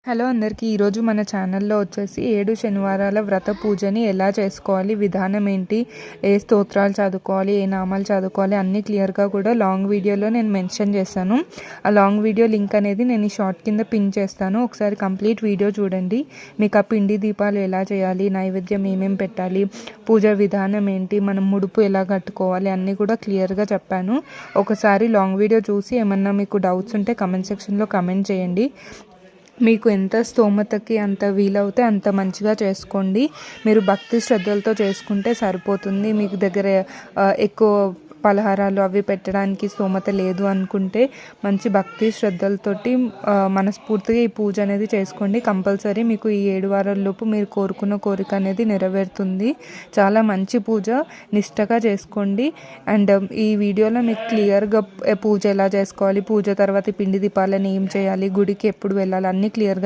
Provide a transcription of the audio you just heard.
Hello అందరికీ ఈరోజు మన ఛానల్లో వచ్చేసి 7 శనివారాల వ్రత పూజని ఎలా చేసుకోవాలి, విధానం ఏంటి, ఏ స్తోత్రాలు చదువుకోవాలి, ఏ నామాలు చదువుకోవాలి అన్నీ క్లియర్గా కూడా లాంగ్ వీడియోలో నేను మెన్షన్ చేస్తాను. ఆ లాంగ్ వీడియో లింక్ అనేది నేను ఈ షార్ట్ కింద పిన్ చేస్తాను. ఒకసారి కంప్లీట్ వీడియో చూడండి. మీకు ఆ పిండి దీపాలు ఎలా చేయాలి, నైవేద్యం ఏమేమి పెట్టాలి, పూజ విధానం ఏంటి, మనం ముడుపు ఎలా కట్టుకోవాలి అన్నీ కూడా క్లియర్గా చెప్పాను. ఒకసారి లాంగ్ వీడియో చూసి ఏమన్నా మీకు డౌట్స్ ఉంటే కమెంట్ సెక్షన్లో కమెంట్ చేయండి. మీకు ఎంత స్తోమతకి అంత వీలవుతే అంత మంచిగా చేసుకోండి. మీరు భక్తి శ్రద్ధలతో చేసుకుంటే సరిపోతుంది. మీకు దగ్గర ఎక్కువ పలహారాలు అవి పెట్టడానికి స్తోమత లేదు అనుకుంటే మంచి భక్తి శ్రద్ధలతోటి మనస్ఫూర్తిగా ఈ పూజ అనేది చేసుకోండి. కంపల్సరీ మీకు ఈ 7 వారాలలోపు మీరు కోరుకున్న కోరిక అనేది నెరవేరుతుంది. చాలా మంచి పూజ, నిష్టగా చేసుకోండి. అండ్ ఈ వీడియోలో మీకు క్లియర్గా పూజ ఎలా చేసుకోవాలి, పూజ తర్వాత పిండి దీపాలను ఏం చేయాలి, గుడికి ఎప్పుడు వెళ్ళాలి అన్నీ క్లియర్గా